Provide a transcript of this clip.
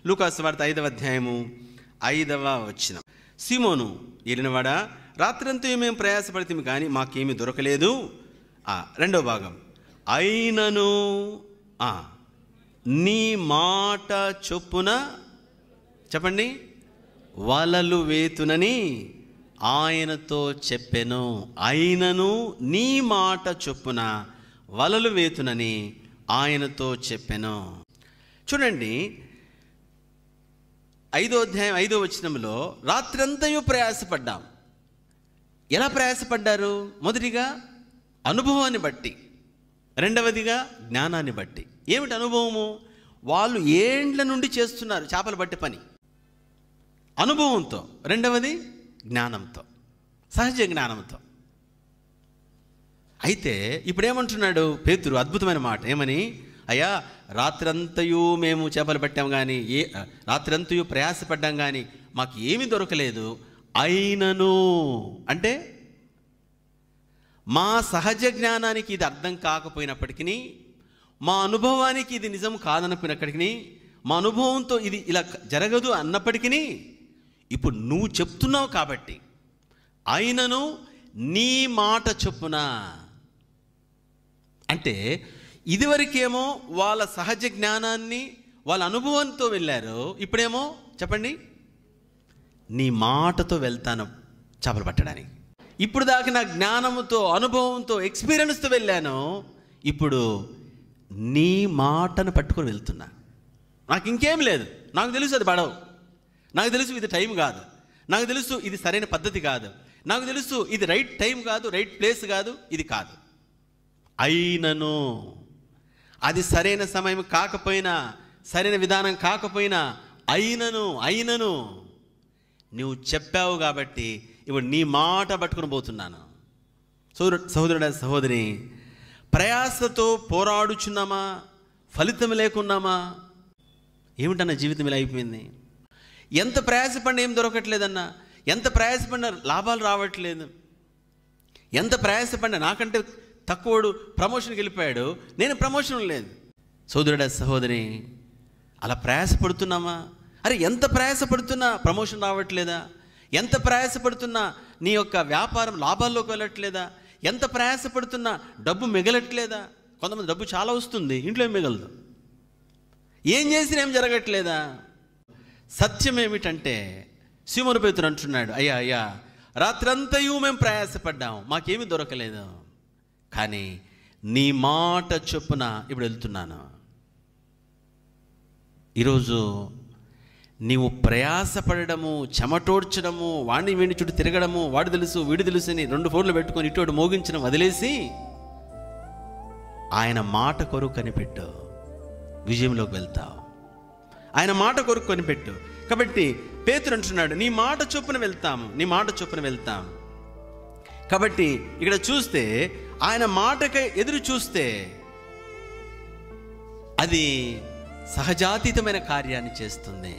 లూకా సువార్త 5వ అధ్యాయము 5వ వచనం. సీమోను ఏలినవాడా, రాత్రంతా మేము ప్రయాసపడితే కానీ మాకేమీ దొరకలేదు. రెండవ భాగం, అయినను నీ మాట చొప్పున చెప్పండి వలలు వేతునని ఆయనతో చెప్పెను. అయినను నీ మాట చొప్పున వలలు వేతునని ఆయనతో చెప్పెను. చూడండి, 5వ అధ్యాయం 5వ వచనంలో రాత్రంతయు ప్రయాసపడ్డాం. ఎలా ప్రయాసపడ్డారు? మొదటిగా అనుభవాన్ని బట్టి, రెండవదిగా జ్ఞానాన్ని బట్టి. ఏమిటి అనుభవము? వాళ్ళు ఏండ్ల నుండి చేస్తున్నారు చేపలు పట్టే పని, అనుభవంతో. రెండవది జ్ఞానంతో, సహజ జ్ఞానంతో. అయితే ఇప్పుడు ఏమంటున్నాడు పేతురు? అద్భుతమైన మాట. ఏమని? అయ్యా, రాత్రంతయు మేము చేపలు పట్టాం కానీ, రాత్రంతయు ప్రయాసపడ్డాం కానీ మాకు ఏమీ దొరకలేదు. అయినను అంటే మా సహజ జ్ఞానానికి ఇది అర్థం కాకపోయినప్పటికీ, మా అనుభవానికి ఇది నిజం కాదనుకున్నప్పటికీ, మా అనుభవంతో ఇది ఇలా జరగదు అన్నప్పటికీ, ఇప్పుడు నువ్వు చెప్తున్నావు కాబట్టి అయినను నీ మాట చొప్పున. అంటే ఇదివరకేమో వాళ్ళ సహజ జ్ఞానాన్ని వాళ్ళ అనుభవంతో వెళ్ళారు, ఇప్పుడేమో చెప్పండి నీ మాటతో వెళ్తాను చేపలు పట్టడానికి. ఇప్పుడు దాకా నా జ్ఞానముతో, అనుభవంతో, ఎక్స్పీరియన్స్తో వెళ్ళాను, ఇప్పుడు నీ మాటను పట్టుకొని వెళ్తున్నా. నాకు ఇంకేం లేదు. నాకు తెలుసు అది పడవు, నాకు తెలుసు ఇది టైం కాదు, నాకు తెలుసు ఇది సరైన పద్ధతి కాదు, నాకు తెలుసు ఇది రైట్ టైం కాదు, రైట్ ప్లేస్ కాదు, ఇది కాదు. అయినను అది సరైన సమయం కాకపోయినా, సరైన విధానం కాకపోయినా, అయినను నువ్వు చెప్పావు కాబట్టి ఇప్పుడు నీ మాట పట్టుకుని పోతున్నాను. సహోదరుడా, సహోదరి, ప్రయాసతో పోరాడుచున్నామా? ఫలితం లేకున్నామా? ఏమిటన్నా జీవితం ఇలా అయిపోయింది. ఎంత ప్రయాసపడినా ఏం దొరకట్లేదన్నా, ఎంత ప్రయాసపడినా లాభాలు రావట్లేదు, ఎంత ప్రయాసపడినా నాకంటే తక్కువడు ప్రమోషన్కి వెళ్ళిపోయాడు, నేను ప్రమోషన్ లేదు. సోదరుడా, సహోదరి, అలా ప్రయాసపడుతున్నామా? అరే, ఎంత ప్రయాసపడుతున్నా ప్రమోషన్ రావట్లేదా? ఎంత ప్రయాసపడుతున్నా నీ యొక్క వ్యాపారం లాభాల్లోకి వెళ్ళట్లేదా? ఎంత ప్రయాసపడుతున్నా డబ్బు మిగలట్లేదా? కొంతమంది డబ్బు చాలా వస్తుంది, ఇంట్లో ఏం మిగలదు. ఏం చేసినా ఏం జరగట్లేదా? సత్యం ఏమిటంటే సీమోను పేతురు అంటున్నాడు, అయ్యా రాత్రంతయు మేము ప్రయాసపడ్డాం, మాకేమీ దొరకలేదు, కానీ నీ మాట చొప్పున ఇప్పుడు వెళ్తున్నాను. ఈరోజు నీవు ప్రయాసపడము, చెమటోడ్చడము, వాడిని వీడిని చుట్టూ తిరగడము, వాడు తెలుసు వీడు తెలుసు అని 2 ఫోన్లు పెట్టుకొని ఇటు మోగించడం వదిలేసి ఆయన మాట కొరకు కనిపెట్టు, విజయంలోకి వెళ్తావు. ఆయన మాట కొరకు కనిపెట్టు. కాబట్టి పేతురు అంటున్నాడు, నీ మాట చొప్పున వెళ్తాము, నీ మాట చొప్పున వెళ్తాం. కాబట్టి ఇక్కడ చూస్తే ఆయన మాటకై ఎదురు చూస్తే అది సహజాతీతమైన కార్యాన్ని చేస్తుంది.